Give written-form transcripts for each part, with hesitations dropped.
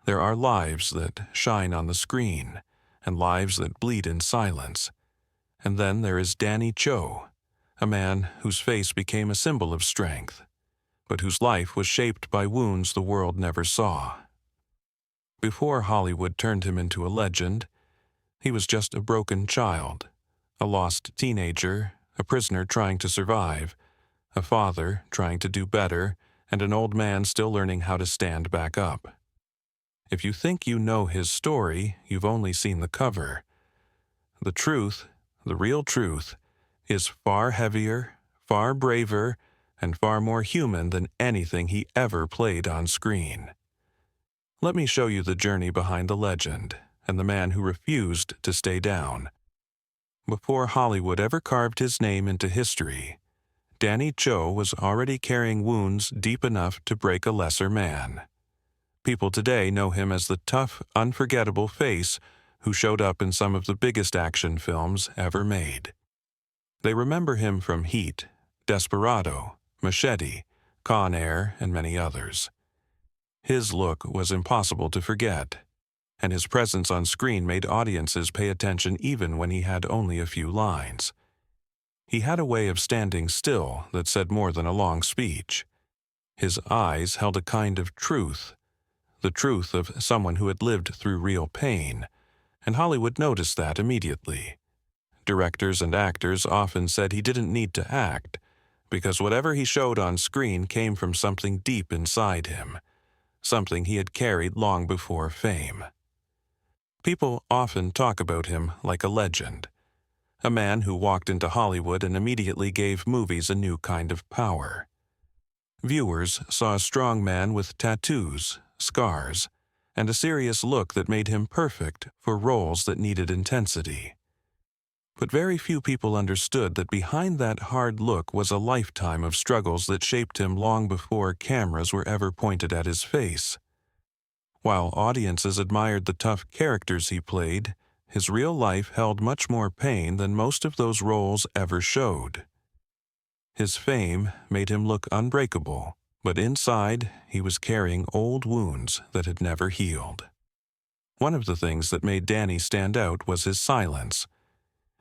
There are lives that shine on the screen, and lives that bleed in silence. And then there is Danny Trejo, a man whose face became a symbol of strength, but whose life was shaped by wounds the world never saw. Before Hollywood turned him into a legend, he was just a broken child, a lost teenager, a prisoner trying to survive, a father trying to do better, and an old man still learning how to stand back up. If you think you know his story, you've only seen the cover. The truth, the real truth, is far heavier, far braver, and far more human than anything he ever played on screen. Let me show you the journey behind the legend and the man who refused to stay down. Before Hollywood ever carved his name into history, Danny Trejo was already carrying wounds deep enough to break a lesser man. People today know him as the tough, unforgettable face who showed up in some of the biggest action films ever made. They remember him from Heat, Desperado, Machete, Con Air, and many others. His look was impossible to forget, and his presence on screen made audiences pay attention even when he had only a few lines. He had a way of standing still that said more than a long speech. His eyes held a kind of truth, the truth of someone who had lived through real pain, and Hollywood noticed that immediately. Directors and actors often said he didn't need to act, because whatever he showed on screen came from something deep inside him, something he had carried long before fame. People often talk about him like a legend, a man who walked into Hollywood and immediately gave movies a new kind of power. Viewers saw a strong man with tattoos, scars, and a serious look that made him perfect for roles that needed intensity. But very few people understood that behind that hard look was a lifetime of struggles that shaped him long before cameras were ever pointed at his face. While audiences admired the tough characters he played, his real life held much more pain than most of those roles ever showed. His fame made him look unbreakable, but inside he was carrying old wounds that had never healed. One of the things that made Danny stand out was his silence.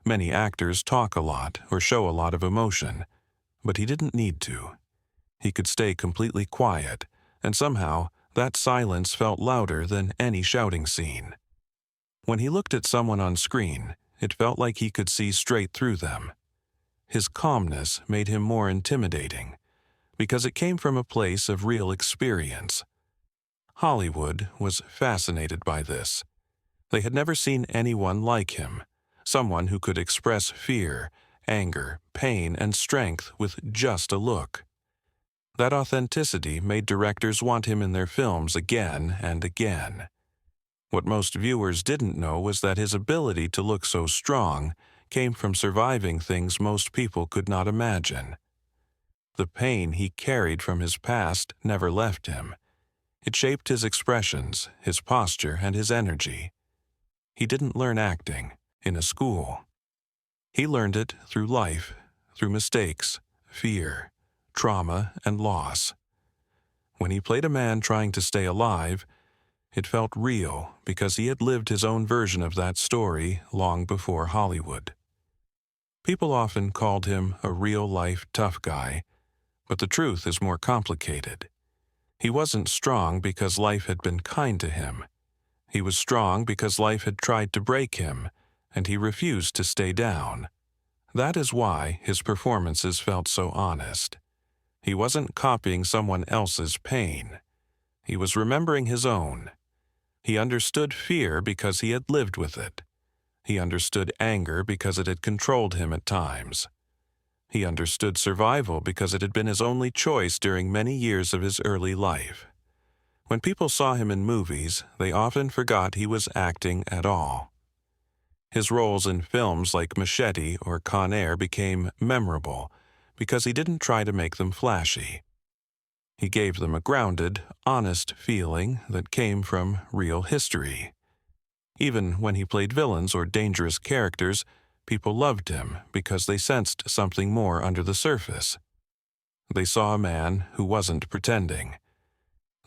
Many actors talk a lot or show a lot of emotion, but he didn't need to. He could stay completely quiet, and somehow that silence felt louder than any shouting scene. When he looked at someone on screen, it felt like he could see straight through them. His calmness made him more intimidating, because it came from a place of real experience. Hollywood was fascinated by this. They had never seen anyone like him, someone who could express fear, anger, pain, and strength with just a look. That authenticity made directors want him in their films again and again. What most viewers didn't know was that his ability to look so strong came from surviving things most people could not imagine. The pain he carried from his past never left him. It shaped his expressions, his posture, and his energy. He didn't learn acting in a school. He learned it through life, through mistakes, fear, trauma, and loss. When he played a man trying to stay alive, it felt real because he had lived his own version of that story long before Hollywood. People often called him a real-life tough guy, but the truth is more complicated. He wasn't strong because life had been kind to him. He was strong because life had tried to break him, and he refused to stay down. That is why his performances felt so honest. He wasn't copying someone else's pain. He was remembering his own. He understood fear because he had lived with it. He understood anger because it had controlled him at times. He understood survival because it had been his only choice during many years of his early life. When people saw him in movies, they often forgot he was acting at all. His roles in films like Machete or Con Air became memorable because he didn't try to make them flashy. He gave them a grounded, honest feeling that came from real history. Even when he played villains or dangerous characters, people loved him because they sensed something more under the surface. They saw a man who wasn't pretending.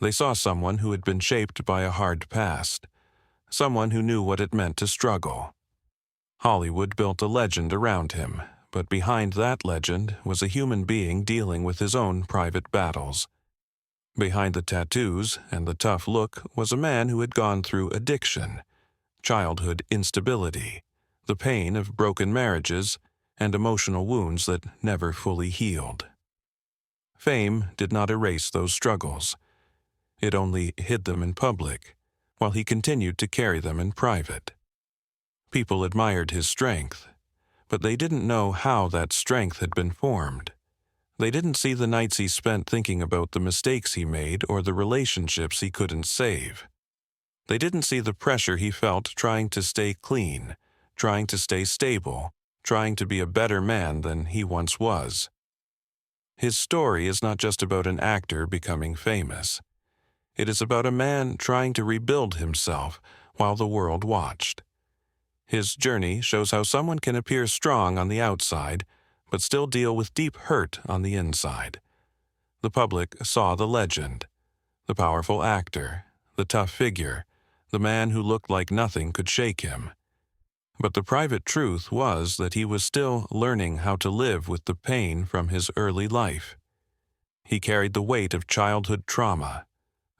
They saw someone who had been shaped by a hard past, someone who knew what it meant to struggle. Hollywood built a legend around him, but behind that legend was a human being dealing with his own private battles. Behind the tattoos and the tough look was a man who had gone through addiction, childhood instability, the pain of broken marriages, and emotional wounds that never fully healed. Fame did not erase those struggles. It only hid them in public, while he continued to carry them in private. People admired his strength, but they didn't know how that strength had been formed. They didn't see the nights he spent thinking about the mistakes he made or the relationships he couldn't save. They didn't see the pressure he felt trying to stay clean, trying to stay stable, trying to be a better man than he once was. His story is not just about an actor becoming famous. It is about a man trying to rebuild himself while the world watched. His journey shows how someone can appear strong on the outside, but still deal with deep hurt on the inside. The public saw the legend, the powerful actor, the tough figure, the man who looked like nothing could shake him. But the private truth was that he was still learning how to live with the pain from his early life. He carried the weight of childhood trauma,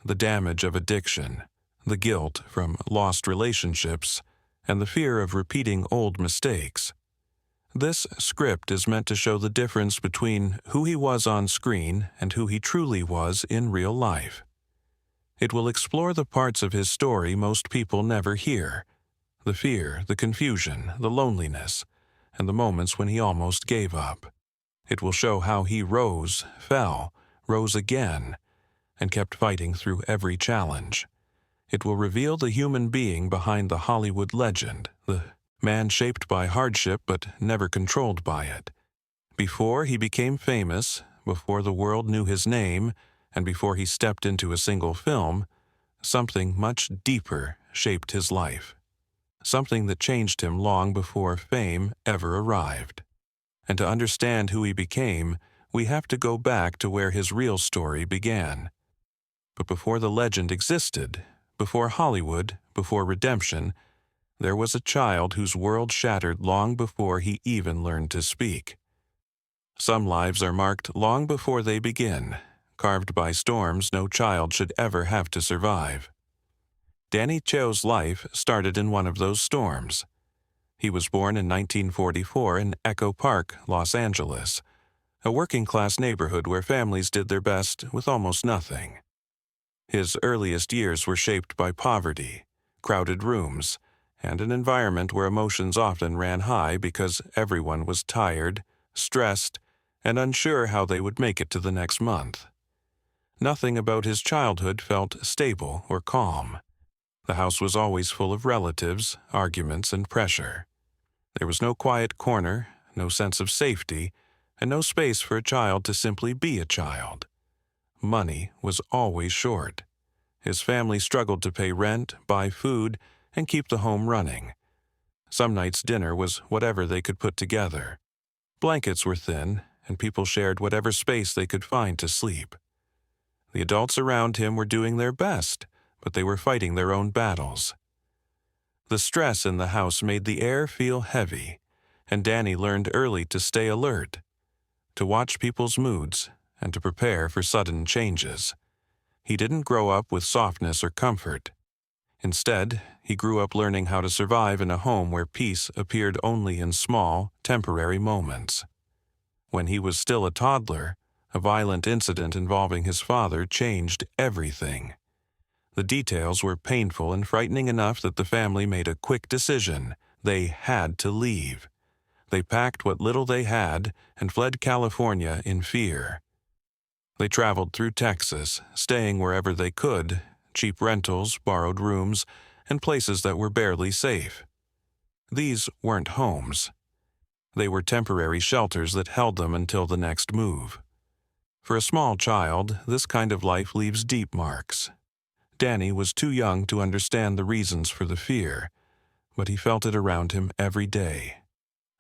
the damage of addiction, the guilt from lost relationships, and the fear of repeating old mistakes. This script is meant to show the difference between who he was on screen and who he truly was in real life. It will explore the parts of his story most people never hear, the fear, the confusion, the loneliness, and the moments when he almost gave up. It will show how he rose, fell, rose again, and kept fighting through every challenge. It will reveal the human being behind the Hollywood legend, the man shaped by hardship but never controlled by it. Before he became famous, before the world knew his name, and before he stepped into a single film, something much deeper shaped his life. Something that changed him long before fame ever arrived. And to understand who he became, we have to go back to where his real story began. But before the legend existed, before Hollywood, before redemption, there was a child whose world shattered long before he even learned to speak. Some lives are marked long before they begin, carved by storms no child should ever have to survive. Danny Trejo's life started in one of those storms. He was born in 1944 in Echo Park, Los Angeles, a working-class neighborhood where families did their best with almost nothing. His earliest years were shaped by poverty, crowded rooms, and an environment where emotions often ran high because everyone was tired, stressed, and unsure how they would make it to the next month. Nothing about his childhood felt stable or calm. The house was always full of relatives, arguments, and pressure. There was no quiet corner, no sense of safety, and no space for a child to simply be a child. Money was always short. His family struggled to pay rent, buy food, and keep the home running. Some nights dinner was whatever they could put together. Blankets were thin, and people shared whatever space they could find to sleep. The adults around him were doing their best, but they were fighting their own battles. The stress in the house made the air feel heavy, and Danny learned early to stay alert, to watch people's moods, and to prepare for sudden changes. He didn't grow up with softness or comfort. Instead, he grew up learning how to survive in a home where peace appeared only in small, temporary moments. When he was still a toddler, a violent incident involving his father changed everything. The details were painful and frightening enough that the family made a quick decision. They had to leave. They packed what little they had and fled California in fear. They traveled through Texas, staying wherever they could, cheap rentals, borrowed rooms, and places that were barely safe. These weren't homes. They were temporary shelters that held them until the next move. For a small child, this kind of life leaves deep marks. Danny was too young to understand the reasons for the fear, but he felt it around him every day.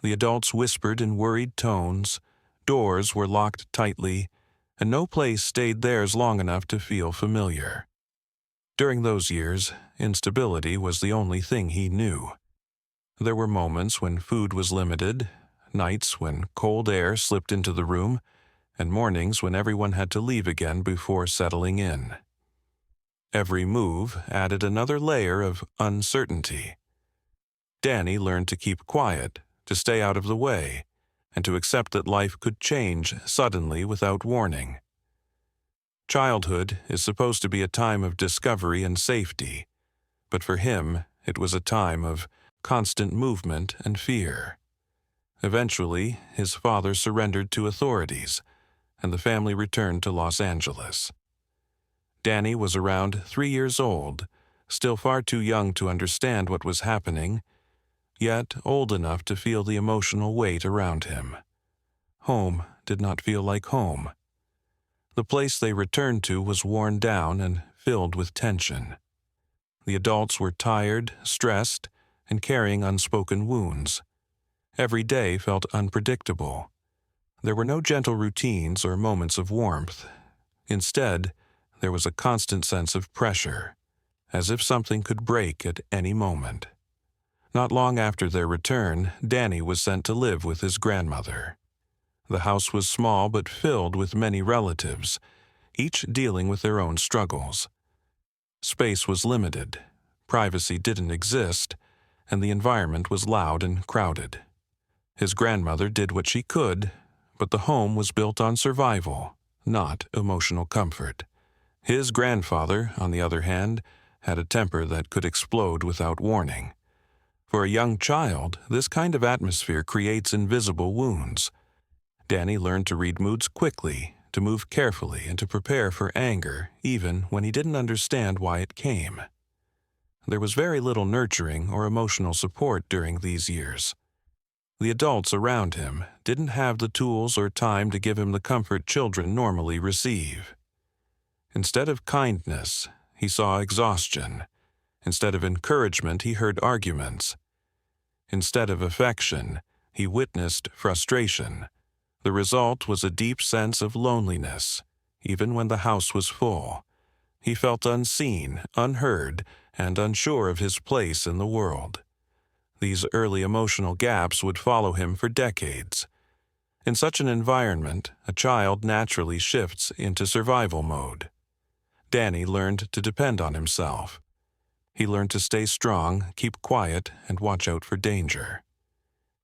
The adults whispered in worried tones, doors were locked tightly, and no place stayed theirs long enough to feel familiar. During those years, instability was the only thing he knew. There were moments when food was limited, nights when cold air slipped into the room, and mornings when everyone had to leave again before settling in. Every move added another layer of uncertainty. Danny learned to keep quiet, to stay out of the way, and to accept that life could change suddenly without warning. Childhood is supposed to be a time of discovery and safety, but for him it was a time of constant movement and fear. Eventually, his father surrendered to authorities, and the family returned to Los Angeles. Danny was around 3 years old, still far too young to understand what was happening, yet old enough to feel the emotional weight around him. Home did not feel like home. The place they returned to was worn down and filled with tension. The adults were tired, stressed, and carrying unspoken wounds. Every day felt unpredictable. There were no gentle routines or moments of warmth. Instead, there was a constant sense of pressure, as if something could break at any moment. Not long after their return, Danny was sent to live with his grandmother. The house was small but filled with many relatives, each dealing with their own struggles. Space was limited, privacy didn't exist, and the environment was loud and crowded. His grandmother did what she could, but the home was built on survival, not emotional comfort. His grandfather, on the other hand, had a temper that could explode without warning. For a young child, this kind of atmosphere creates invisible wounds. Danny learned to read moods quickly, to move carefully, and to prepare for anger, even when he didn't understand why it came. There was very little nurturing or emotional support during these years. The adults around him didn't have the tools or time to give him the comfort children normally receive. Instead of kindness, he saw exhaustion. Instead of encouragement, he heard arguments. Instead of affection, he witnessed frustration. The result was a deep sense of loneliness, even when the house was full. He felt unseen, unheard, and unsure of his place in the world. These early emotional gaps would follow him for decades. In such an environment, a child naturally shifts into survival mode. Danny learned to depend on himself. He learned to stay strong, keep quiet, and watch out for danger.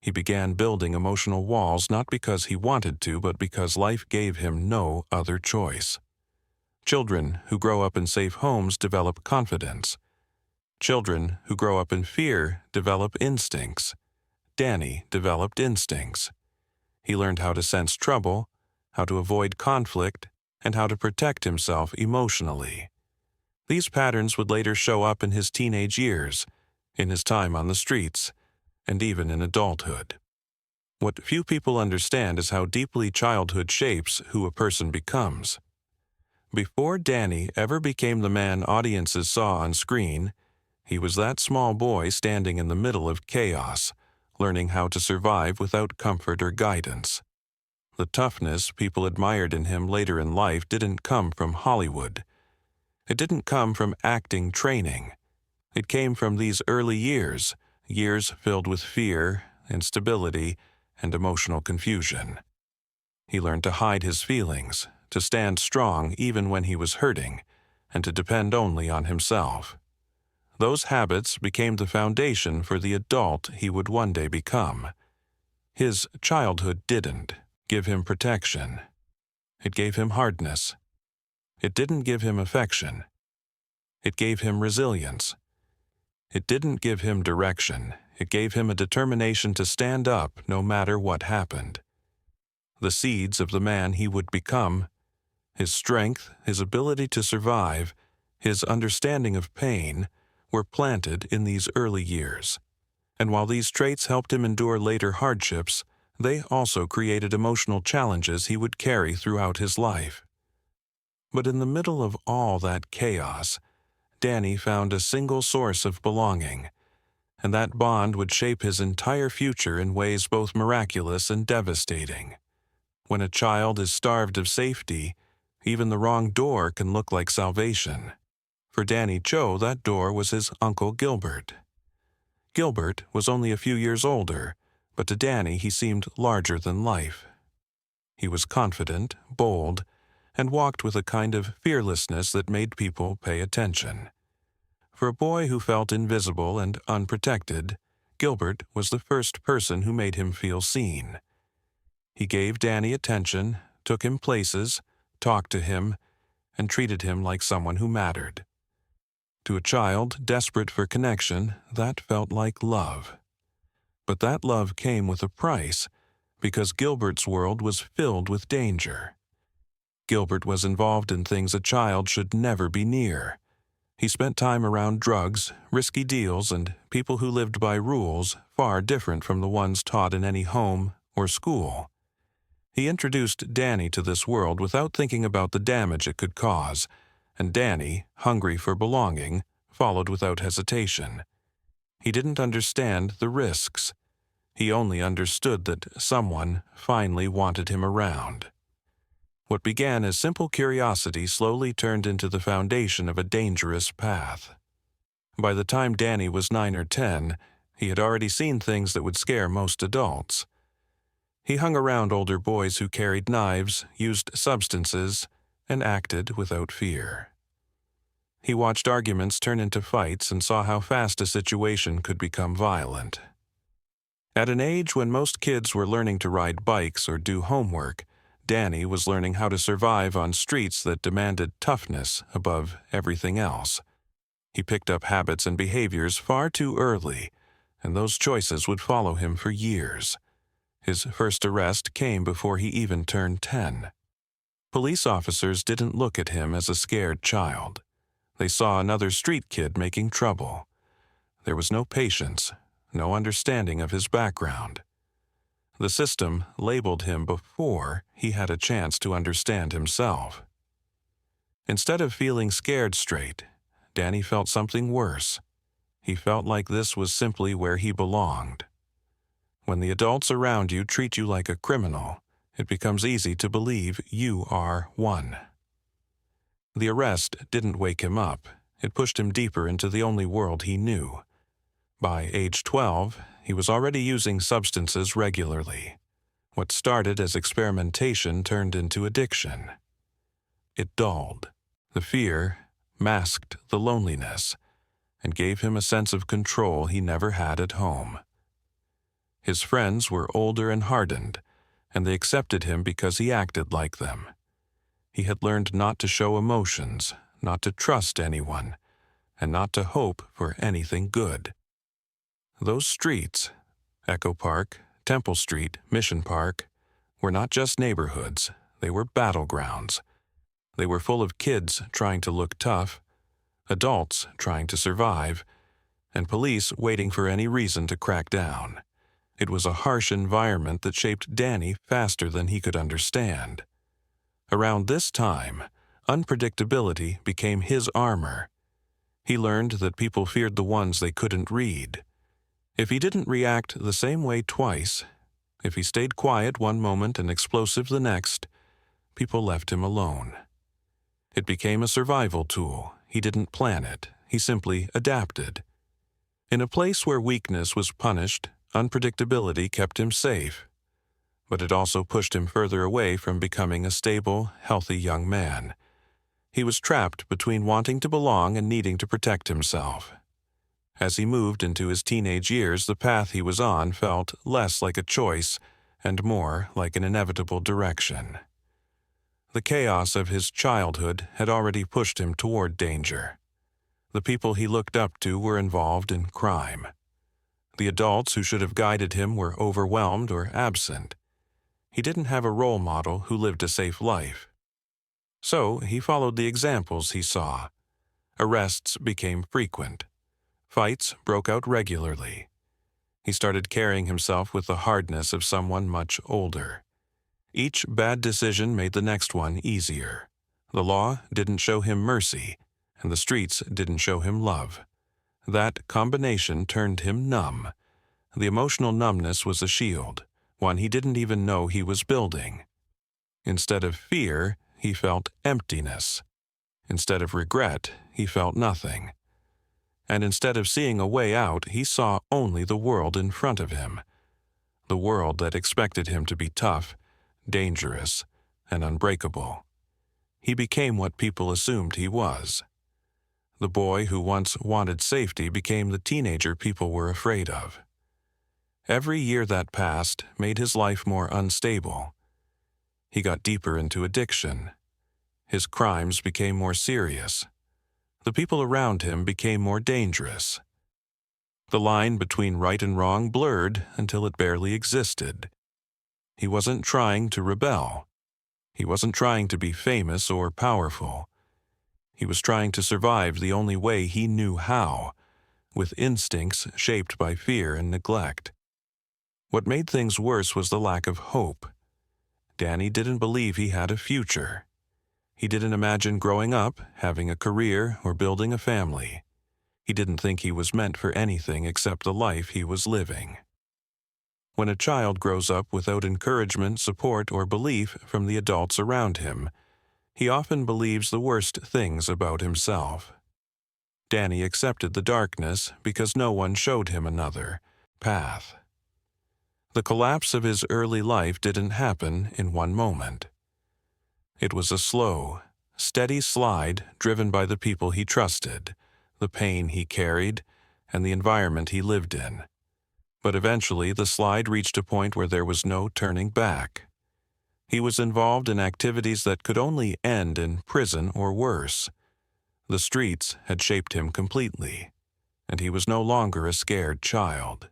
He began building emotional walls not because he wanted to, but because life gave him no other choice. Children who grow up in safe homes develop confidence. Children who grow up in fear develop instincts. Danny developed instincts. He learned how to sense trouble, how to avoid conflict, and how to protect himself emotionally. These patterns would later show up in his teenage years, in his time on the streets, and even in adulthood. What few people understand is how deeply childhood shapes who a person becomes. Before Danny ever became the man audiences saw on screen, he was that small boy standing in the middle of chaos, learning how to survive without comfort or guidance. The toughness people admired in him later in life didn't come from Hollywood. It didn't come from acting training. It came from these early years filled with fear, instability, and emotional confusion. He learned to hide his feelings, to stand strong even when he was hurting, and to depend only on himself. Those habits became the foundation for the adult he would one day become. His childhood didn't give him protection. It gave him hardness. It didn't give him affection. It gave him resilience. It didn't give him direction. It gave him a determination to stand up no matter what happened. The seeds of the man he would become, his strength, his ability to survive, his understanding of pain, were planted in these early years. And while these traits helped him endure later hardships, they also created emotional challenges he would carry throughout his life. But in the middle of all that chaos, Danny found a single source of belonging, and that bond would shape his entire future in ways both miraculous and devastating. When a child is starved of safety, Even the wrong door can look like salvation. For Danny Trejo, that door was his Uncle Gilbert. Gilbert was only a few years older, but to Danny he seemed larger than life. He was confident, bold, and walked with a kind of fearlessness that made people pay attention. For a boy who felt invisible and unprotected, Gilbert was the first person who made him feel seen. He gave Danny attention, took him places, talked to him, and treated him like someone who mattered. To a child desperate for connection, that felt like love. But that love came with a price, because Gilbert's world was filled with danger. Gilbert was involved in things a child should never be near. He spent time around drugs, risky deals, and people who lived by rules far different from the ones taught in any home or school. He introduced Danny to this world without thinking about the damage it could cause, and Danny, hungry for belonging, followed without hesitation. He didn't understand the risks. He only understood that someone finally wanted him around. What began as simple curiosity slowly turned into the foundation of a dangerous path. By the time Danny was 9 or 10, he had already seen things that would scare most adults. He hung around older boys who carried knives, used substances, and acted without fear. He watched arguments turn into fights and saw how fast a situation could become violent. At an age when most kids were learning to ride bikes or do homework, Danny was learning how to survive on streets that demanded toughness above everything else. He picked up habits and behaviors far too early, and those choices would follow him for years. His first arrest came before he even turned 10. Police officers didn't look at him as a scared child. They saw another street kid making trouble. There was no patience, no understanding of his background. The system labeled him before he had a chance to understand himself. Instead of feeling scared straight, Danny felt something worse. He felt like this was simply where he belonged. When the adults around you treat you like a criminal, it becomes easy to believe you are one. The arrest didn't wake him up. It pushed him deeper into the only world he knew. By age 12, he was already using substances regularly. What started as experimentation turned into addiction. It dulled. The fear masked the loneliness and gave him a sense of control he never had at home. His friends were older and hardened, and they accepted him because he acted like them. He had learned not to show emotions, not to trust anyone, and not to hope for anything good. Those streets, Echo Park, Temple Street, Mission Park, were not just neighborhoods, they were battlegrounds. They were full of kids trying to look tough, adults trying to survive, and police waiting for any reason to crack down. It was a harsh environment that shaped Danny faster than he could understand. Around this time, unpredictability became his armor. He learned that people feared the ones they couldn't read. If he didn't react the same way twice, if he stayed quiet one moment and explosive the next, people left him alone. It became a survival tool. He didn't plan it. He simply adapted. In a place where weakness was punished, unpredictability kept him safe. But it also pushed him further away from becoming a stable, healthy young man. He was trapped between wanting to belong and needing to protect himself. As he moved into his teenage years, the path he was on felt less like a choice and more like an inevitable direction. The chaos of his childhood had already pushed him toward danger. The people he looked up to were involved in crime. The adults who should have guided him were overwhelmed or absent. He didn't have a role model who lived a safe life. So he followed the examples he saw. Arrests became frequent. Fights broke out regularly. He started carrying himself with the hardness of someone much older. Each bad decision made the next one easier. The law didn't show him mercy, and the streets didn't show him love. That combination turned him numb. The emotional numbness was a shield, one he didn't even know he was building. Instead of fear, he felt emptiness. Instead of regret, he felt nothing. And instead of seeing a way out, he saw only the world in front of him. The world that expected him to be tough, dangerous, and unbreakable. He became what people assumed he was. The boy who once wanted safety became the teenager people were afraid of. Every year that passed made his life more unstable. He got deeper into addiction. His crimes became more serious. The people around him became more dangerous. The line between right and wrong blurred until it barely existed. He wasn't trying to rebel. He wasn't trying to be famous or powerful. He was trying to survive the only way he knew how, with instincts shaped by fear and neglect. What made things worse was the lack of hope. Danny didn't believe he had a future. He didn't imagine growing up, having a career, or building a family. He didn't think he was meant for anything except the life he was living. When a child grows up without encouragement, support, or belief from the adults around him, he often believes the worst things about himself. Danny accepted the darkness because no one showed him another path. The collapse of his early life didn't happen in one moment. It was a slow, steady slide driven by the people he trusted, the pain he carried, and the environment he lived in. But eventually the slide reached a point where there was no turning back. He was involved in activities that could only end in prison or worse. The streets had shaped him completely, and he was no longer a scared child.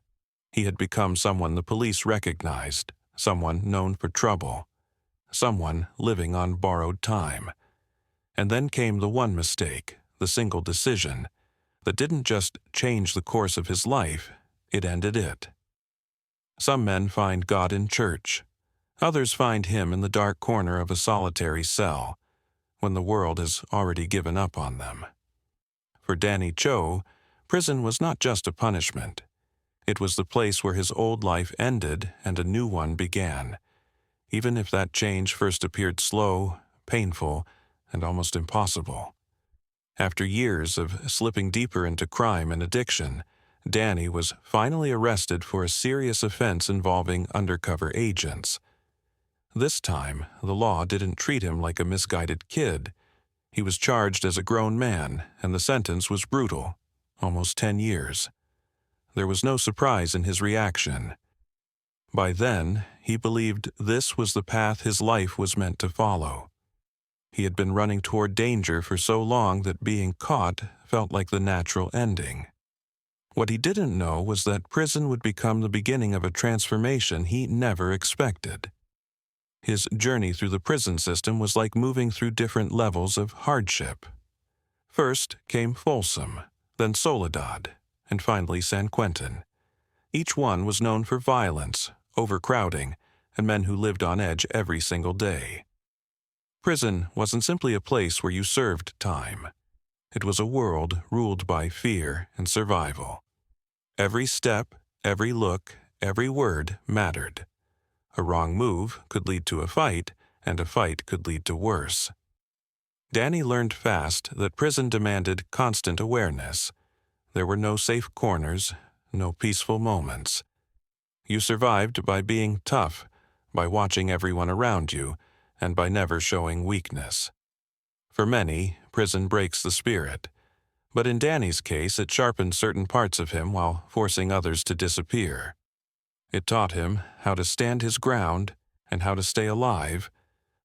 He had become someone the police recognized, someone known for trouble, someone living on borrowed time. And then came the one mistake, the single decision, that didn't just change the course of his life, it ended it. Some men find God in church. Others find him in the dark corner of a solitary cell, when the world has already given up on them. For Danny Trejo, prison was not just a punishment. It was the place where his old life ended and a new one began, even if that change first appeared slow, painful, and almost impossible. After years of slipping deeper into crime and addiction, Danny was finally arrested for a serious offense involving undercover agents. This time, the law didn't treat him like a misguided kid. He was charged as a grown man, and the sentence was brutal, almost 10 years. There was no surprise in his reaction. By then, he believed this was the path his life was meant to follow. He had been running toward danger for so long that being caught felt like the natural ending. What he didn't know was that prison would become the beginning of a transformation he never expected. His journey through the prison system was like moving through different levels of hardship. First came Folsom, then Soledad, and finally San Quentin. Each one was known for violence, overcrowding, and men who lived on edge every single day. Prison wasn't simply a place where you served time. It was a world ruled by fear and survival. Every step, every look, every word mattered. A wrong move could lead to a fight, and a fight could lead to worse. Danny learned fast that prison demanded constant awareness. There were no safe corners, no peaceful moments. You survived by being tough, by watching everyone around you, and by never showing weakness. For many, prison breaks the spirit. But in Danny's case, it sharpened certain parts of him while forcing others to disappear. It taught him how to stand his ground and how to stay alive,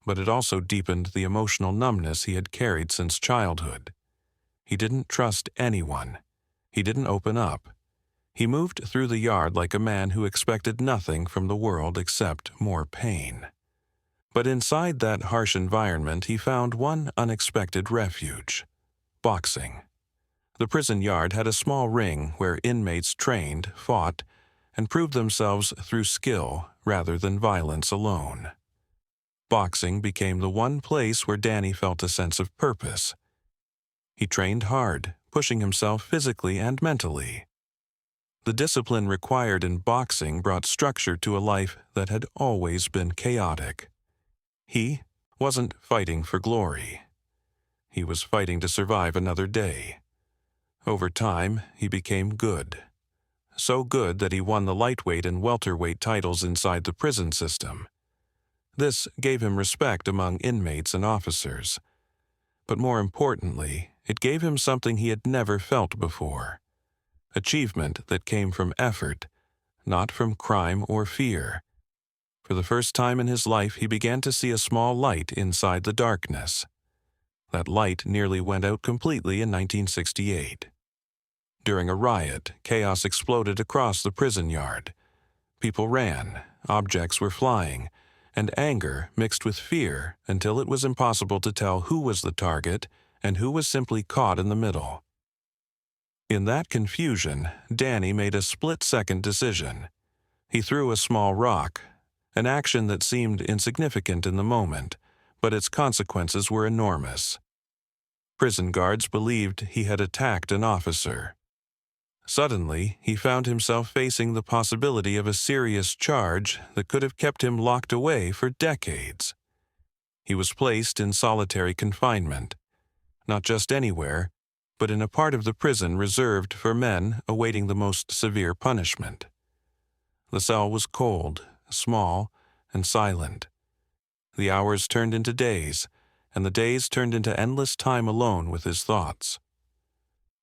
but it also deepened the emotional numbness he had carried since childhood. He didn't trust anyone. He didn't open up. He moved through the yard like a man who expected nothing from the world except more pain. But inside that harsh environment, he found one unexpected refuge: boxing. The prison yard had a small ring where inmates trained, fought, and proved themselves through skill rather than violence alone. Boxing became the one place where Danny felt a sense of purpose. He trained hard, pushing himself physically and mentally. The discipline required in boxing brought structure to a life that had always been chaotic. He wasn't fighting for glory. He was fighting to survive another day. Over time, he became good. So good that he won the lightweight and welterweight titles inside the prison system. This gave him respect among inmates and officers. But more importantly, it gave him something he had never felt before. Achievement that came from effort, not from crime or fear. For the first time in his life, he began to see a small light inside the darkness. That light nearly went out completely in 1968. During a riot, chaos exploded across the prison yard. People ran, objects were flying, and anger mixed with fear until it was impossible to tell who was the target and who was simply caught in the middle. In that confusion, Danny made a split-second decision. He threw a small rock, an action that seemed insignificant in the moment, but its consequences were enormous. Prison guards believed he had attacked an officer. Suddenly, he found himself facing the possibility of a serious charge that could have kept him locked away for decades. He was placed in solitary confinement, not just anywhere, but in a part of the prison reserved for men awaiting the most severe punishment. The cell was cold, small, and silent. The hours turned into days, and the days turned into endless time alone with his thoughts.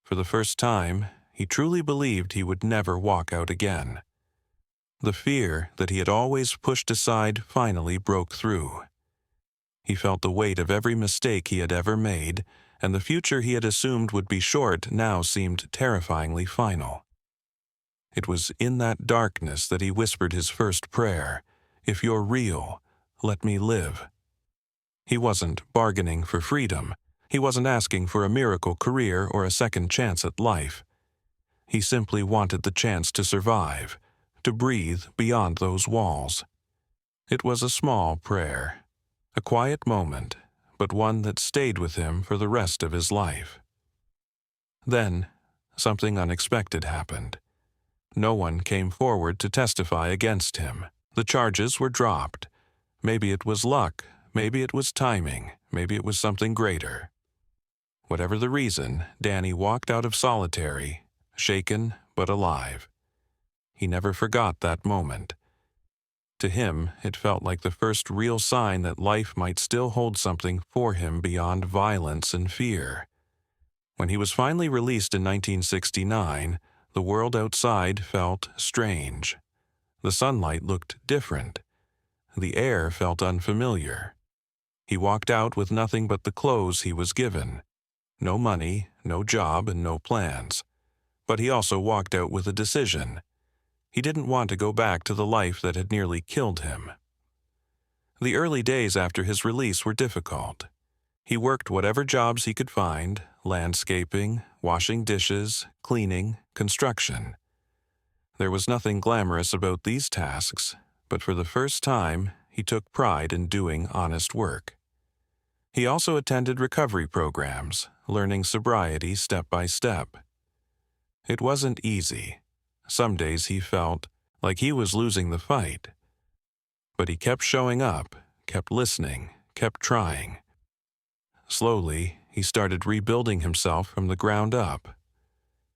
For the first time, he truly believed he would never walk out again. The fear that he had always pushed aside finally broke through. He felt the weight of every mistake he had ever made, and the future he had assumed would be short now seemed terrifyingly final. It was in that darkness that he whispered his first prayer, "If you're real, let me live." He wasn't bargaining for freedom. He wasn't asking for a miracle career or a second chance at life. He simply wanted the chance to survive, to breathe beyond those walls. It was a small prayer, a quiet moment, but one that stayed with him for the rest of his life. Then, something unexpected happened. No one came forward to testify against him. The charges were dropped. Maybe it was luck, maybe it was timing, maybe it was something greater. Whatever the reason, Danny walked out of solitary, shaken but alive. He never forgot that moment. To him, it felt like the first real sign that life might still hold something for him beyond violence and fear. When he was finally released in 1969, the world outside felt strange. The sunlight looked different. The air felt unfamiliar. He walked out with nothing but the clothes he was given. No money, no job, and no plans. But he also walked out with a decision. He didn't want to go back to the life that had nearly killed him. The early days after his release were difficult. He worked whatever jobs he could find: landscaping, washing dishes, cleaning, construction. There was nothing glamorous about these tasks, but for the first time, he took pride in doing honest work. He also attended recovery programs, learning sobriety step by step. It wasn't easy. Some days he felt like he was losing the fight. But he kept showing up, kept listening, kept trying. Slowly, he started rebuilding himself from the ground up.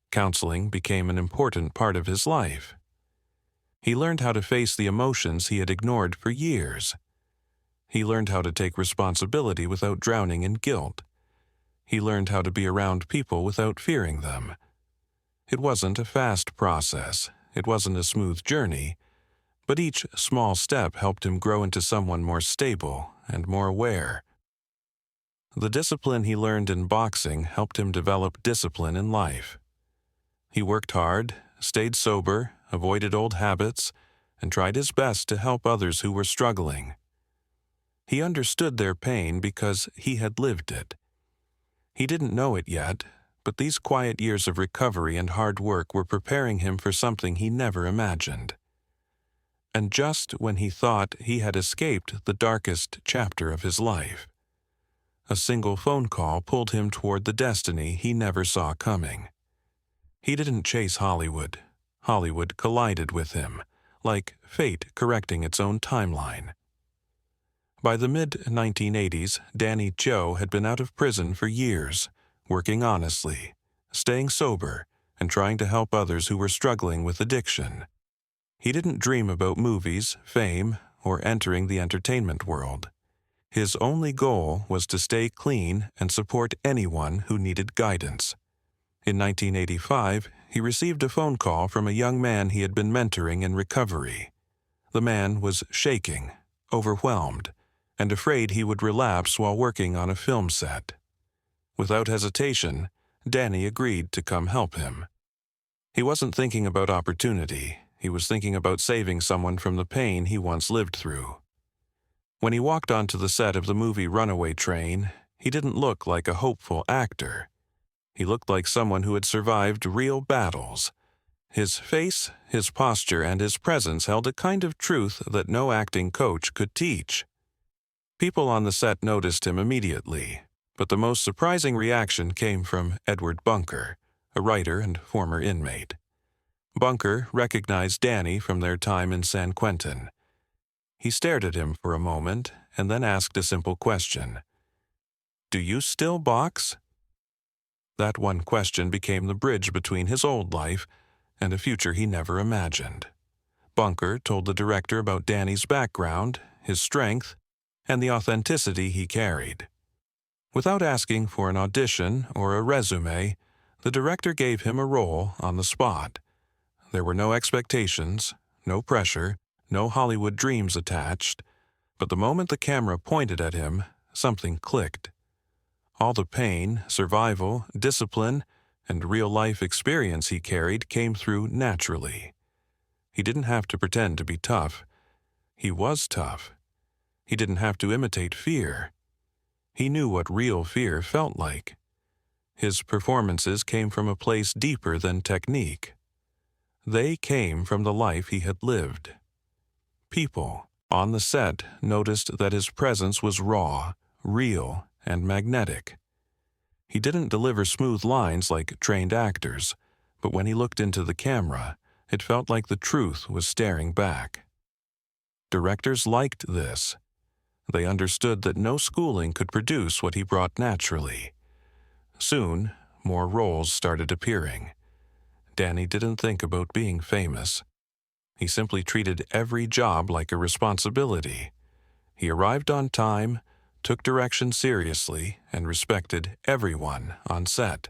Counseling became an important part of his life. He learned how to face the emotions he had ignored for years. He learned how to take responsibility without drowning in guilt. He learned how to be around people without fearing them. It wasn't a fast process. It wasn't a smooth journey. But each small step helped him grow into someone more stable and more aware. The discipline he learned in boxing helped him develop discipline in life. He worked hard, stayed sober, avoided old habits, and tried his best to help others who were struggling. He understood their pain because he had lived it. He didn't know it yet, but these quiet years of recovery and hard work were preparing him for something he never imagined. And just when he thought he had escaped the darkest chapter of his life, a single phone call pulled him toward the destiny he never saw coming. He didn't chase Hollywood. Hollywood collided with him, like fate correcting its own timeline. By the mid-1980s, Danny Trejo had been out of prison for years, working honestly, staying sober, and trying to help others who were struggling with addiction. He didn't dream about movies, fame, or entering the entertainment world. His only goal was to stay clean and support anyone who needed guidance. In 1985, he received a phone call from a young man he had been mentoring in recovery. The man was shaking, overwhelmed, and afraid he would relapse while working on a film set. Without hesitation, Danny agreed to come help him. He wasn't thinking about opportunity. He was thinking about saving someone from the pain he once lived through. When he walked onto the set of the movie Runaway Train, he didn't look like a hopeful actor. He looked like someone who had survived real battles. His face, his posture, and his presence held a kind of truth that no acting coach could teach. People on the set noticed him immediately, but the most surprising reaction came from Edward Bunker, a writer and former inmate. Bunker recognized Danny from their time in San Quentin. He stared at him for a moment and then asked a simple question. "Do you still box?" That one question became the bridge between his old life and a future he never imagined. Bunker told the director about Danny's background, his strength, and the authenticity he carried. Without asking for an audition or a resume, the director gave him a role on the spot. There were no expectations, no pressure, no Hollywood dreams attached, but the moment the camera pointed at him, something clicked. All the pain, survival, discipline, and real-life experience he carried came through naturally. He didn't have to pretend to be tough. He was tough. He didn't have to imitate fear. He knew what real fear felt like. His performances came from a place deeper than technique. They came from the life he had lived. People on the set noticed that his presence was raw, real, and magnetic. He didn't deliver smooth lines like trained actors, but when he looked into the camera, it felt like the truth was staring back. Directors liked this. They understood that no schooling could produce what he brought naturally. Soon, more roles started appearing. Danny didn't think about being famous. He simply treated every job like a responsibility. He arrived on time, took direction seriously, and respected everyone on set.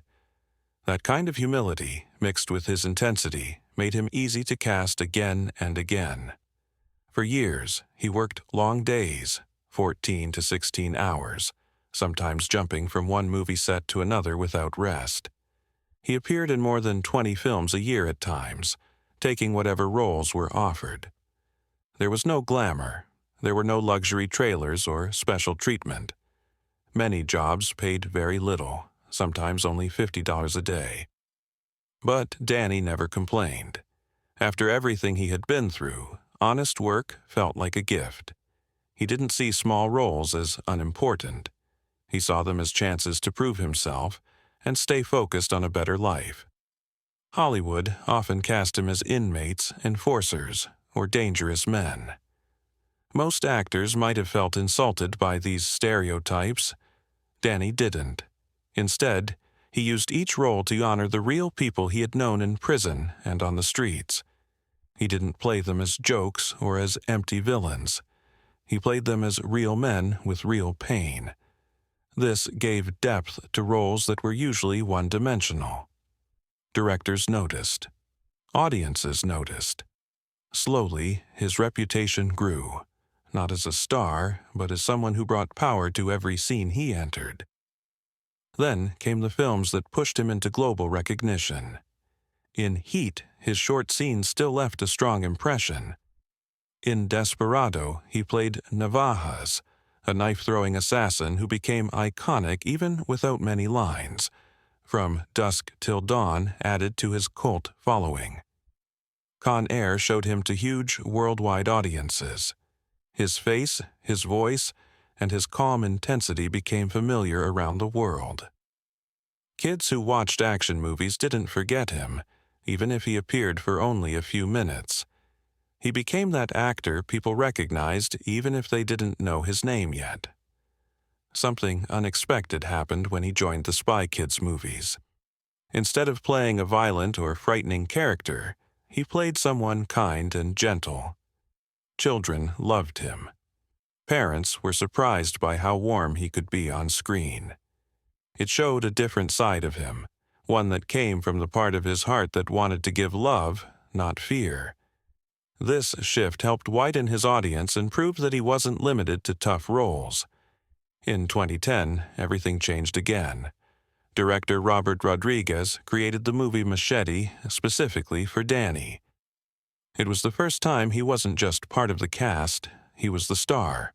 That kind of humility, mixed with his intensity, made him easy to cast again and again. For years, he worked long days, 14 to 16 hours, sometimes jumping from one movie set to another without rest. He appeared in more than 20 films a year at times, taking whatever roles were offered. There was no glamour. There were no luxury trailers or special treatment. Many jobs paid very little, sometimes only $50 a day. But Danny never complained. After everything he had been through, honest work felt like a gift. He didn't see small roles as unimportant. He saw them as chances to prove himself and stay focused on a better life. Hollywood often cast him as inmates, enforcers, or dangerous men. Most actors might have felt insulted by these stereotypes. Danny didn't. Instead, he used each role to honor the real people he had known in prison and on the streets. He didn't play them as jokes or as empty villains. He played them as real men with real pain. This gave depth to roles that were usually one-dimensional. Directors noticed. Audiences noticed. Slowly, his reputation grew, not as a star, but as someone who brought power to every scene he entered. Then came the films that pushed him into global recognition. In Heat, his short scenes still left a strong impression. In Desperado, he played Navajas, a knife-throwing assassin who became iconic even without many lines. From Dusk Till Dawn added to his cult following. Con Air showed him to huge worldwide audiences. His face, his voice, and his calm intensity became familiar around the world. Kids who watched action movies didn't forget him, even if he appeared for only a few minutes. He became that actor people recognized even if they didn't know his name yet. Something unexpected happened when he joined the Spy Kids movies. Instead of playing a violent or frightening character, he played someone kind and gentle. Children loved him. Parents were surprised by how warm he could be on screen. It showed a different side of him, one that came from the part of his heart that wanted to give love, not fear. This shift helped widen his audience and proved that he wasn't limited to tough roles. In 2010, everything changed again. Director Robert Rodriguez created the movie Machete specifically for Danny. It was the first time he wasn't just part of the cast, he was the star.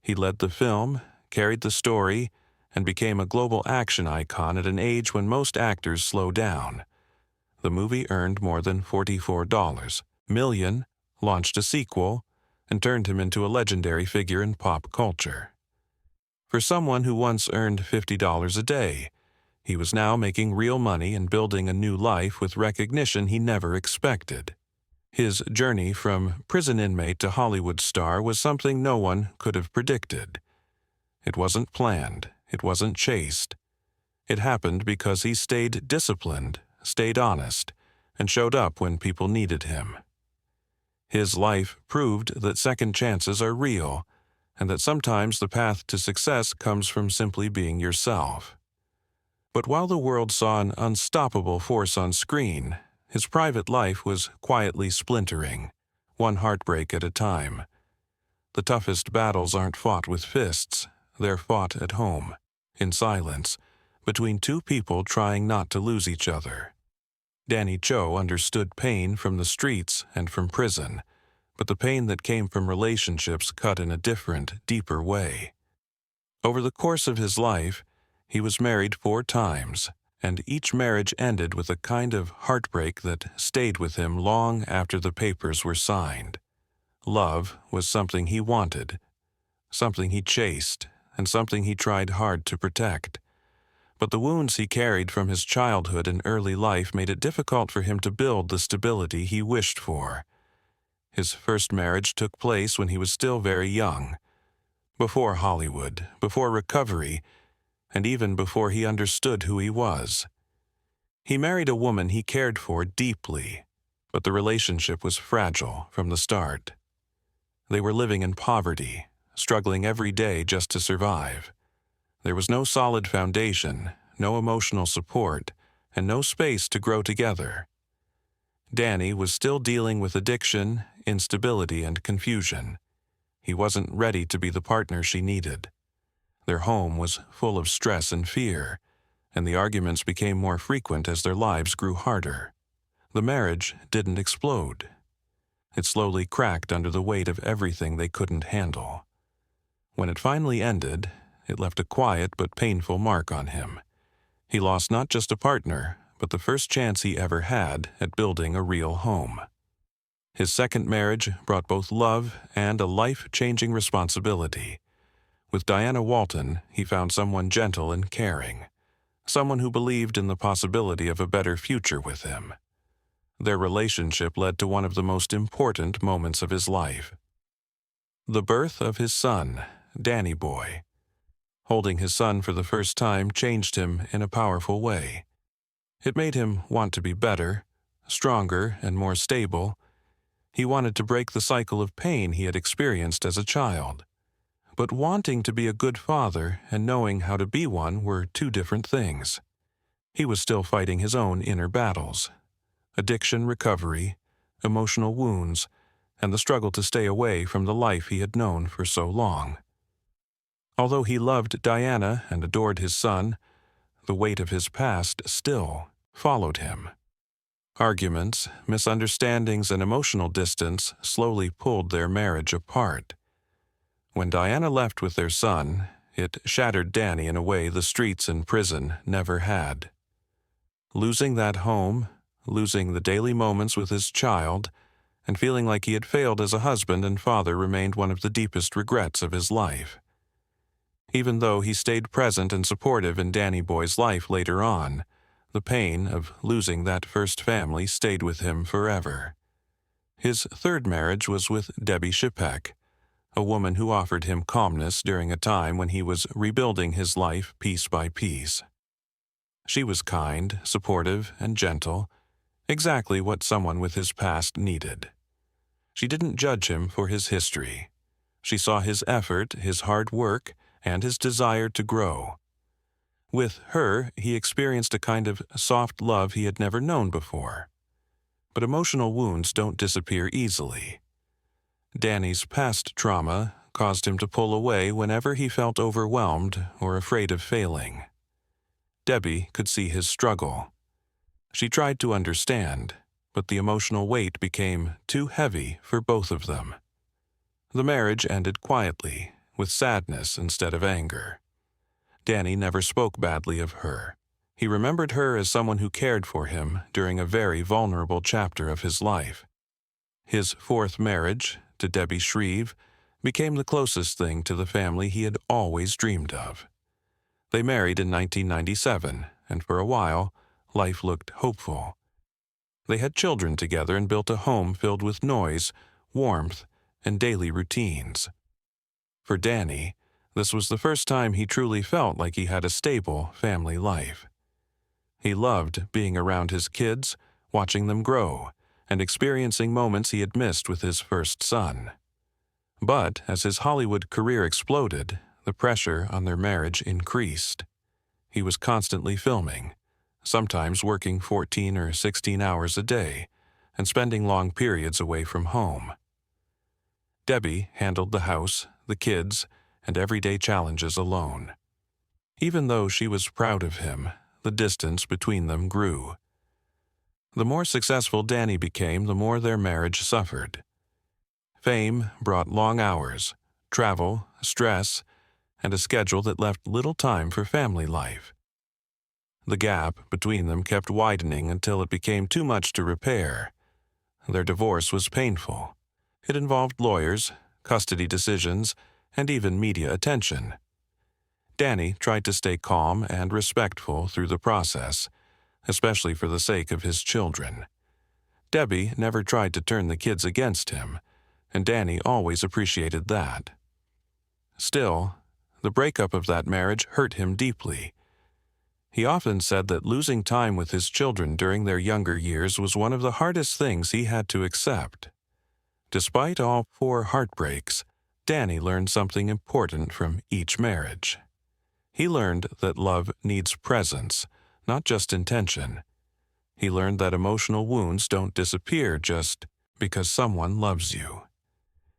He led the film, carried the story, and became a global action icon at an age when most actors slow down. The movie earned more than $44 million, launched a sequel, and turned him into a legendary figure in pop culture. For someone who once earned $50 a day, he was now making real money and building a new life with recognition he never expected. His journey from prison inmate to Hollywood star was something no one could have predicted. It wasn't planned, it wasn't chased. It happened because he stayed disciplined, stayed honest, and showed up when people needed him. His life proved that second chances are real, and that sometimes the path to success comes from simply being yourself. But while the world saw an unstoppable force on screen, his private life was quietly splintering, one heartbreak at a time. The toughest battles aren't fought with fists, they're fought at home, in silence, between two people trying not to lose each other. Danny Trejo understood pain from the streets and from prison, but the pain that came from relationships cut in a different, deeper way. Over the course of his life, he was married 4 times, and each marriage ended with a kind of heartbreak that stayed with him long after the papers were signed. Love was something he wanted, something he chased, and something he tried hard to protect. But the wounds he carried from his childhood and early life made it difficult for him to build the stability he wished for. His first marriage took place when he was still very young, before Hollywood, before recovery, and even before he understood who he was. He married a woman he cared for deeply, but the relationship was fragile from the start. They were living in poverty, struggling every day just to survive. There was no solid foundation, no emotional support, and no space to grow together. Danny was still dealing with addiction, instability, and confusion. He wasn't ready to be the partner she needed. Their home was full of stress and fear, and the arguments became more frequent as their lives grew harder. The marriage didn't explode. It slowly cracked under the weight of everything they couldn't handle. When it finally ended, it left a quiet but painful mark on him. He lost not just a partner, but the first chance he ever had at building a real home. His second marriage brought both love and a life-changing responsibility. With Diana Walton, he found someone gentle and caring, someone who believed in the possibility of a better future with him. Their relationship led to one of the most important moments of his life. The birth of his son, Danny Boy. Holding his son for the first time changed him in a powerful way. It made him want to be better, stronger, and more stable. He wanted to break the cycle of pain he had experienced as a child. But wanting to be a good father and knowing how to be one were 2 different things. He was still fighting his own inner battles: addiction recovery, emotional wounds, and the struggle to stay away from the life he had known for so long. Although he loved Diana and adored his son, the weight of his past still followed him. Arguments, misunderstandings, and emotional distance slowly pulled their marriage apart. When Diana left with their son, it shattered Danny in a way the streets and prison never had. Losing that home, losing the daily moments with his child, and feeling like he had failed as a husband and father remained one of the deepest regrets of his life. Even though he stayed present and supportive in Danny Boy's life later on, the pain of losing that first family stayed with him forever. His third marriage was with Debbie Shipek, a woman who offered him calmness during a time when he was rebuilding his life piece by piece. She was kind, supportive, and gentle, exactly what someone with his past needed. She didn't judge him for his history. She saw his effort, his hard work, and his desire to grow. With her, he experienced a kind of soft love he had never known before. But emotional wounds don't disappear easily. Danny's past trauma caused him to pull away whenever he felt overwhelmed or afraid of failing. Debbie could see his struggle. She tried to understand, but the emotional weight became too heavy for both of them. The marriage ended quietly, with sadness instead of anger. Danny never spoke badly of her. He remembered her as someone who cared for him during a very vulnerable chapter of his life. His fourth marriage, to Debbie Shreve, became the closest thing to the family he had always dreamed of. They married in 1997, and for a while, life looked hopeful. They had children together and built a home filled with noise, warmth, and daily routines. For Danny, this was the first time he truly felt like he had a stable family life. He loved being around his kids, watching them grow, and experiencing moments he had missed with his first son. But as his Hollywood career exploded, the pressure on their marriage increased. He was constantly filming, sometimes working 14 or 16 hours a day, and spending long periods away from home. Debbie handled the house, the kids, and everyday challenges alone. Even though she was proud of him, the distance between them grew. The more successful Danny became, the more their marriage suffered. Fame brought long hours, travel, stress, and a schedule that left little time for family life. The gap between them kept widening until it became too much to repair. Their divorce was painful. It involved lawyers, custody decisions, and even media attention. Danny tried to stay calm and respectful through the process, especially for the sake of his children. Debbie never tried to turn the kids against him, and Danny always appreciated that. Still, the breakup of that marriage hurt him deeply. He often said that losing time with his children during their younger years was one of the hardest things he had to accept. Despite all 4 heartbreaks, Danny learned something important from each marriage. He learned that love needs presence, not just intention. He learned that emotional wounds don't disappear just because someone loves you.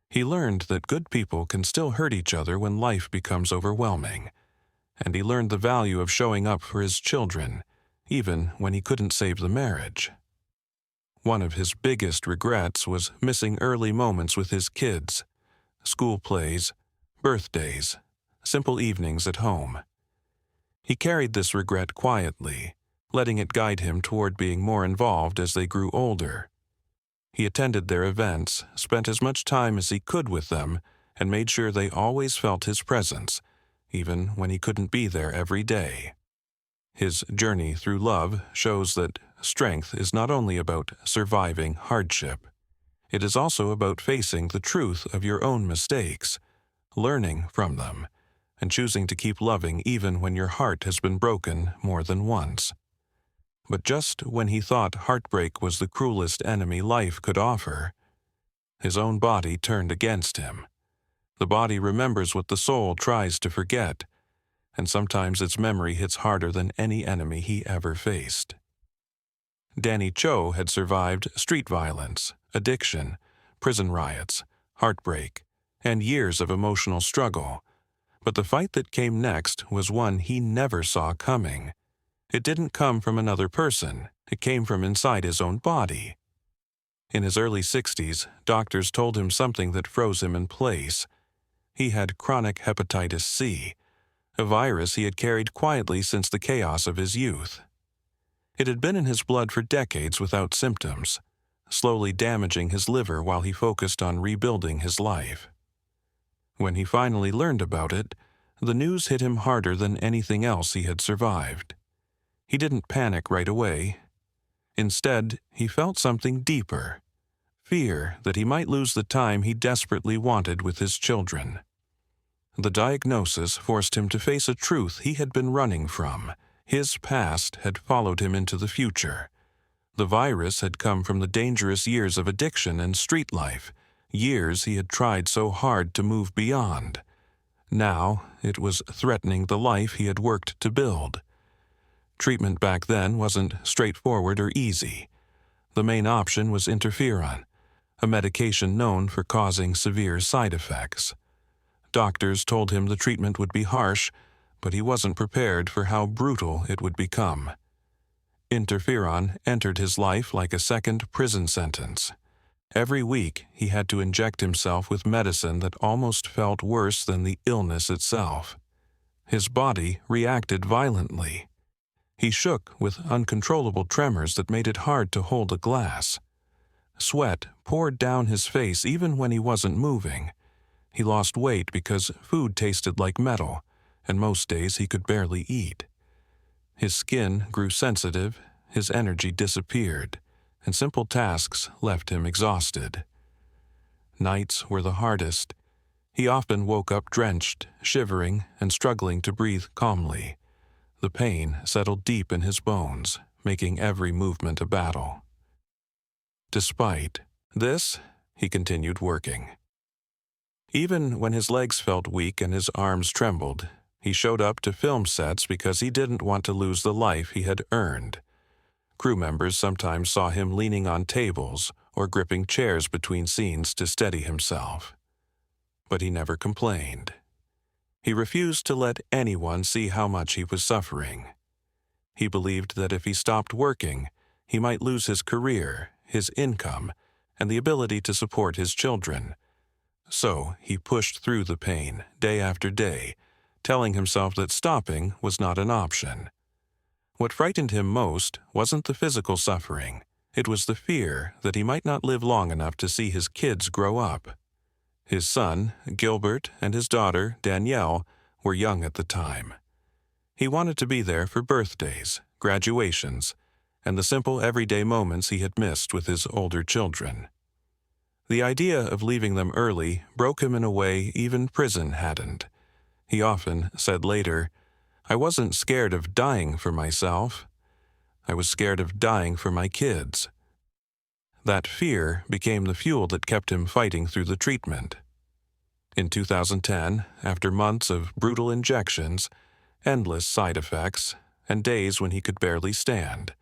He learned that good people can still hurt each other when life becomes overwhelming. And he learned the value of showing up for his children, even when he couldn't save the marriage. One of his biggest regrets was missing early moments with his kids, school plays, birthdays, simple evenings at home. He carried this regret quietly, letting it guide him toward being more involved as they grew older. He attended their events, spent as much time as he could with them, and made sure they always felt his presence, even when he couldn't be there every day. His journey through love shows that strength is not only about surviving hardship. It is also about facing the truth of your own mistakes, learning from them, and choosing to keep loving even when your heart has been broken more than once. But just when he thought heartbreak was the cruelest enemy life could offer, his own body turned against him. The body remembers what the soul tries to forget, and sometimes its memory hits harder than any enemy he ever faced. Danny Trejo had survived street violence, addiction, prison riots, heartbreak, and years of emotional struggle. But the fight that came next was one he never saw coming. It didn't come from another person. It came from inside his own body. In his early 60s, doctors told him something that froze him in place. He had chronic hepatitis C, a virus he had carried quietly since the chaos of his youth. It had been in his blood for decades without symptoms, slowly damaging his liver while he focused on rebuilding his life. When he finally learned about it, the news hit him harder than anything else he had survived. He didn't panic right away. Instead, he felt something deeper, fear that he might lose the time he desperately wanted with his children. The diagnosis forced him to face a truth he had been running from. His past had followed him into the future. The virus had come from the dangerous years of addiction and street life, years he had tried so hard to move beyond. Now it was threatening the life he had worked to build. Treatment back then wasn't straightforward or easy. The main option was interferon, a medication known for causing severe side effects. Doctors told him the treatment would be harsh, but he wasn't prepared for how brutal it would become. Interferon entered his life like a second prison sentence. Every week, he had to inject himself with medicine that almost felt worse than the illness itself. His body reacted violently. He shook with uncontrollable tremors that made it hard to hold a glass. Sweat poured down his face even when he wasn't moving. He lost weight because food tasted like metal, and most days he could barely eat. His skin grew sensitive, his energy disappeared, and simple tasks left him exhausted. Nights were the hardest. He often woke up drenched, shivering, and struggling to breathe calmly. The pain settled deep in his bones, making every movement a battle. Despite this, he continued working. Even when his legs felt weak and his arms trembled, he showed up to film sets because he didn't want to lose the life he had earned. Crew members sometimes saw him leaning on tables or gripping chairs between scenes to steady himself. But he never complained. He refused to let anyone see how much he was suffering. He believed that if he stopped working, he might lose his career, his income, and the ability to support his children. So he pushed through the pain, day after day, telling himself that stopping was not an option. What frightened him most wasn't the physical suffering. It was the fear that he might not live long enough to see his kids grow up. His son, Gilbert, and his daughter, Danielle, were young at the time. He wanted to be there for birthdays, graduations, and the simple everyday moments he had missed with his older children. The idea of leaving them early broke him in a way even prison hadn't. He often said later, "I wasn't scared of dying for myself. I was scared of dying for my kids." That fear became the fuel that kept him fighting through the treatment. In 2010, after months of brutal injections, endless side effects, and days when he could barely stand,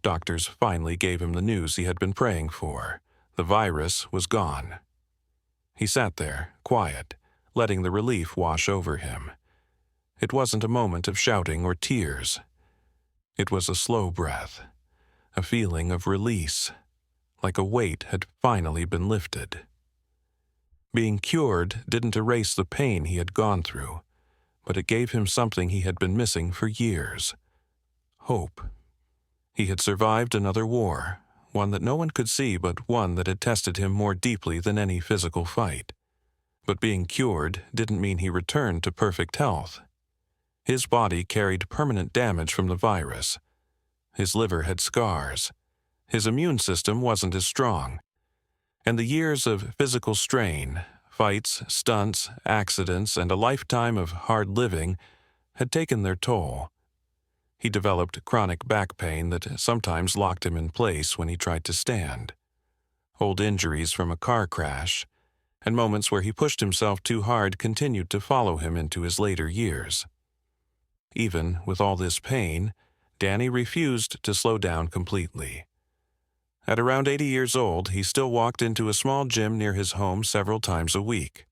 doctors finally gave him the news he had been praying for. The virus was gone. He sat there, quiet, letting the relief wash over him. It wasn't a moment of shouting or tears. It was a slow breath, a feeling of release, like a weight had finally been lifted. Being cured didn't erase the pain he had gone through, but it gave him something he had been missing for years: hope. He had survived another war, one that no one could see but one that had tested him more deeply than any physical fight. But being cured didn't mean he returned to perfect health. His body carried permanent damage from the virus. His liver had scars. His immune system wasn't as strong. And the years of physical strain, fights, stunts, accidents, and a lifetime of hard living had taken their toll. He developed chronic back pain that sometimes locked him in place when he tried to stand. Old injuries from a car crash, and moments where he pushed himself too hard continued to follow him into his later years. Even with all this pain, Danny refused to slow down completely. At around 80 years old, he still walked into a small gym near his home several times a week.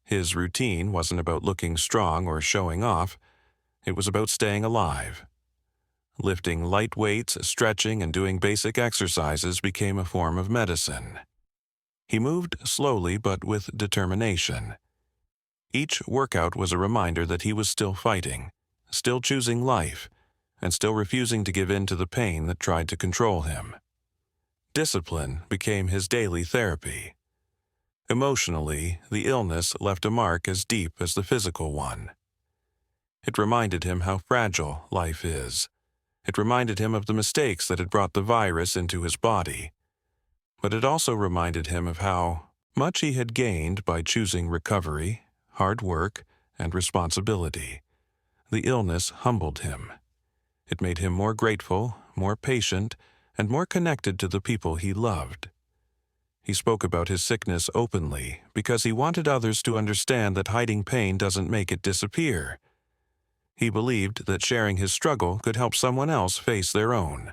His routine wasn't about looking strong or showing off. It was about staying alive. Lifting light weights, stretching, and doing basic exercises became a form of medicine. He moved slowly but with determination. Each workout was a reminder that he was still fighting, still choosing life, and still refusing to give in to the pain that tried to control him. Discipline became his daily therapy. Emotionally, the illness left a mark as deep as the physical one. It reminded him how fragile life is. It reminded him of the mistakes that had brought the virus into his body. But it also reminded him of how much he had gained by choosing recovery, hard work, and responsibility. The illness humbled him. It made him more grateful, more patient, and more connected to the people he loved. He spoke about his sickness openly because he wanted others to understand that hiding pain doesn't make it disappear. He believed that sharing his struggle could help someone else face their own.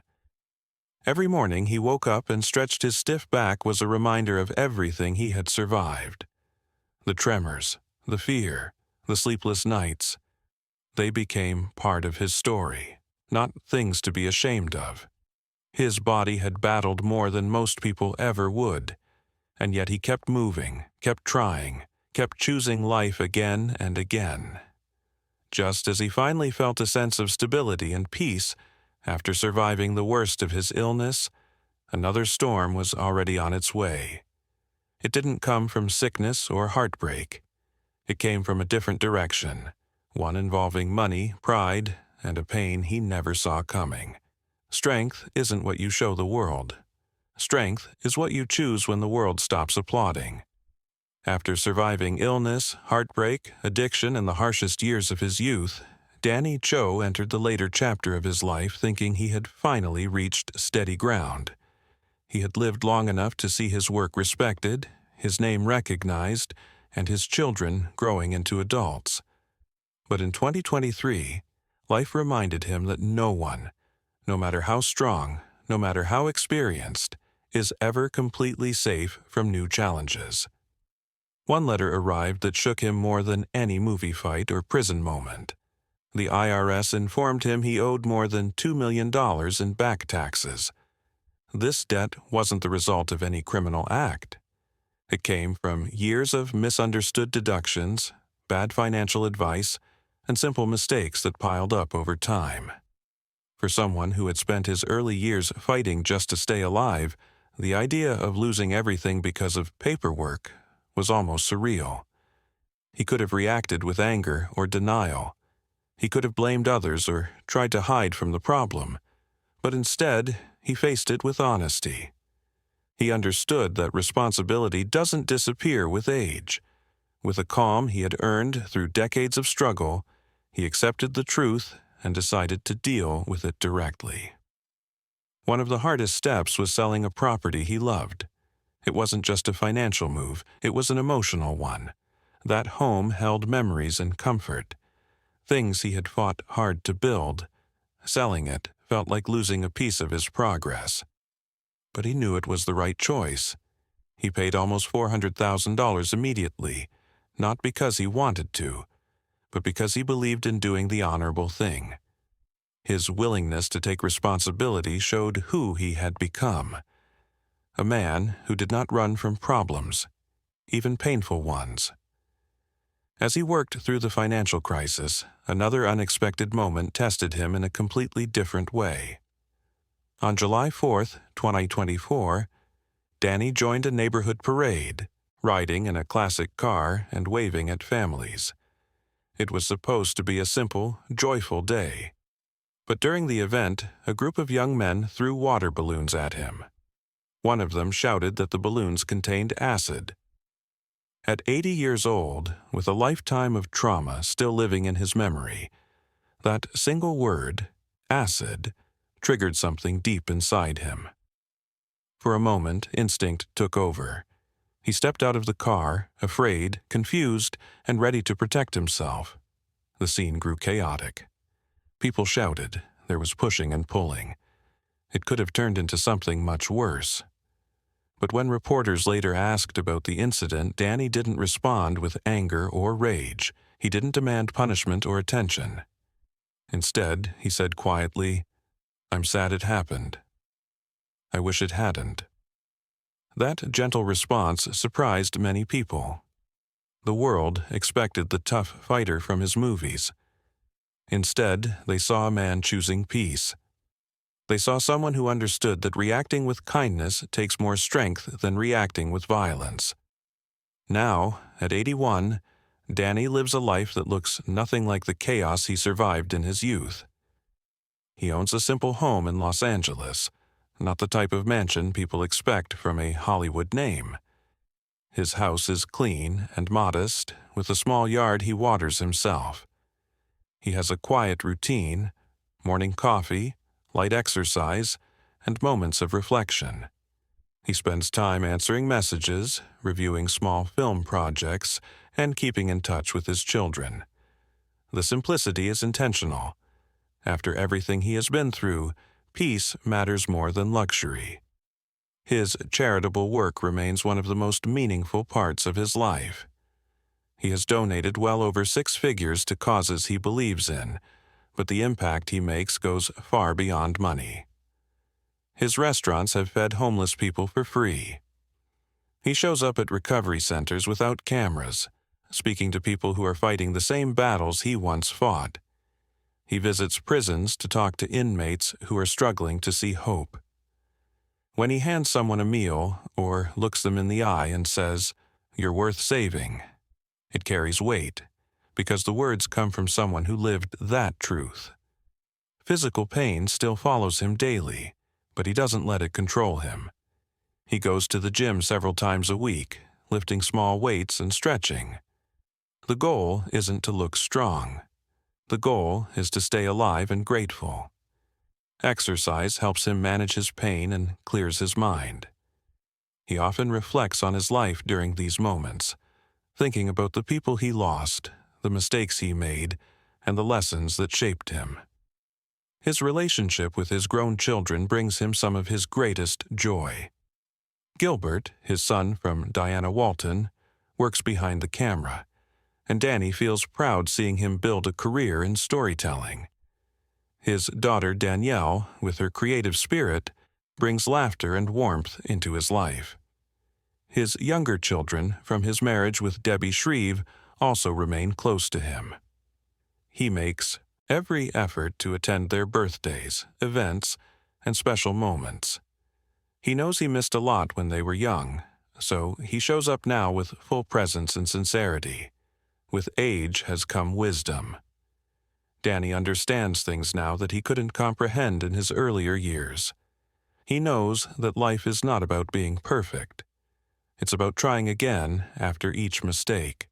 Every morning he woke up and stretched his stiff back was a reminder of everything he had survived. The tremors, the fear, the sleepless nights. They became part of his story, not things to be ashamed of. His body had battled more than most people ever would, and yet he kept moving, kept trying, kept choosing life again and again. Just as he finally felt a sense of stability and peace after surviving the worst of his illness, another storm was already on its way. It didn't come from sickness or heartbreak. It came from a different direction, one involving money, pride, and a pain he never saw coming. Strength isn't what you show the world. Strength is what you choose when the world stops applauding. After surviving illness, heartbreak, addiction, and the harshest years of his youth, Danny Trejo entered the later chapter of his life thinking he had finally reached steady ground. He had lived long enough to see his work respected, his name recognized, and his children growing into adults. But in 2023, life reminded him that no one, no matter how strong, no matter how experienced, is ever completely safe from new challenges. One letter arrived that shook him more than any movie fight or prison moment. The IRS informed him he owed more than $2 million in back taxes. This debt wasn't the result of any criminal act. It came from years of misunderstood deductions, bad financial advice, and simple mistakes that piled up over time. For someone who had spent his early years fighting just to stay alive, the idea of losing everything because of paperwork was almost surreal. He could have reacted with anger or denial. He could have blamed others or tried to hide from the problem. But instead, he faced it with honesty. He understood that responsibility doesn't disappear with age. With a calm he had earned through decades of struggle, he accepted the truth and decided to deal with it directly. One of the hardest steps was selling a property he loved. It wasn't just a financial move, it was an emotional one. That home held memories and comfort, things he had fought hard to build. Selling it felt like losing a piece of his progress. But he knew it was the right choice. He paid almost $400,000 immediately, not because he wanted to, but because he believed in doing the honorable thing. His willingness to take responsibility showed who he had become. A man who did not run from problems, even painful ones. As he worked through the financial crisis, another unexpected moment tested him in a completely different way. On July 4th, 2024, Danny joined a neighborhood parade, riding in a classic car and waving at families. It was supposed to be a simple, joyful day. But during the event, a group of young men threw water balloons at him. One of them shouted that the balloons contained acid. At 80 years old, with a lifetime of trauma still living in his memory, that single word, acid, triggered something deep inside him. For a moment, instinct took over. He stepped out of the car, afraid, confused, and ready to protect himself. The scene grew chaotic. People shouted. There was pushing and pulling. It could have turned into something much worse. But when reporters later asked about the incident, Danny didn't respond with anger or rage. He didn't demand punishment or attention. Instead, he said quietly, "I'm sad it happened. I wish it hadn't." That gentle response surprised many people. The world expected the tough fighter from his movies. Instead, they saw a man choosing peace. They saw someone who understood that reacting with kindness takes more strength than reacting with violence. Now, at 81, Danny lives a life that looks nothing like the chaos he survived in his youth. He owns a simple home in Los Angeles, not the type of mansion people expect from a Hollywood name. His house is clean and modest, with a small yard he waters himself. He has a quiet routine, morning coffee, light exercise, and moments of reflection. He spends time answering messages, reviewing small film projects, and keeping in touch with his children. The simplicity is intentional. After everything he has been through, peace matters more than luxury. His charitable work remains one of the most meaningful parts of his life. He has donated well over 6 figures to causes he believes in, but the impact he makes goes far beyond money. His restaurants have fed homeless people for free. He shows up at recovery centers without cameras, speaking to people who are fighting the same battles he once fought. He visits prisons to talk to inmates who are struggling to see hope. When he hands someone a meal or looks them in the eye and says, "You're worth saving," it carries weight, because the words come from someone who lived that truth. Physical pain still follows him daily, but he doesn't let it control him. He goes to the gym several times a week, lifting small weights and stretching. The goal isn't to look strong. The goal is to stay alive and grateful. Exercise helps him manage his pain and clears his mind. He often reflects on his life during these moments, thinking about the people he lost, the mistakes he made, and the lessons that shaped him. His relationship with his grown children brings him some of his greatest joy. Gilbert, his son from Diana Walton, works behind the camera, and Danny feels proud seeing him build a career in storytelling. His daughter Danielle, with her creative spirit, brings laughter and warmth into his life. His younger children, from his marriage with Debbie Shreve, also remain close to him. He makes every effort to attend their birthdays, events, and special moments. He knows he missed a lot when they were young, so he shows up now with full presence and sincerity. With age has come wisdom. Danny understands things now that he couldn't comprehend in his earlier years. He knows that life is not about being perfect. It's about trying again after each mistake.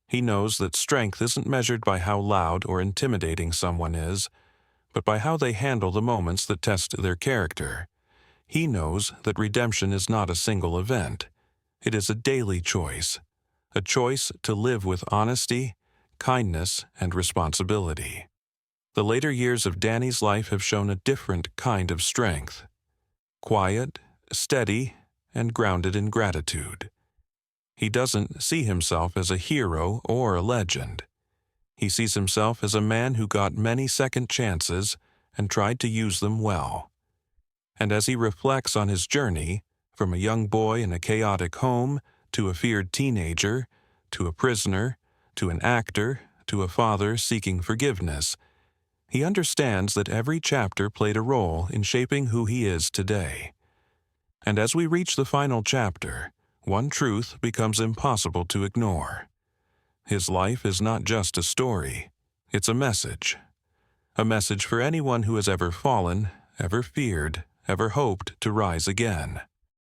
He knows that strength isn't measured by how loud or intimidating someone is, but by how they handle the moments that test their character. He knows that redemption is not a single event. It is a daily choice, a choice to live with honesty, kindness, and responsibility. The later years of Danny's life have shown a different kind of strength. Quiet, steady, and grounded in gratitude. He doesn't see himself as a hero or a legend. He sees himself as a man who got many second chances and tried to use them well. And as he reflects on his journey, from a young boy in a chaotic home, to a feared teenager, to a prisoner, to an actor, to a father seeking forgiveness, he understands that every chapter played a role in shaping who he is today. And as we reach the final chapter, one truth becomes impossible to ignore. His life is not just a story, it's a message. A message for anyone who has ever fallen, ever feared, ever hoped to rise again.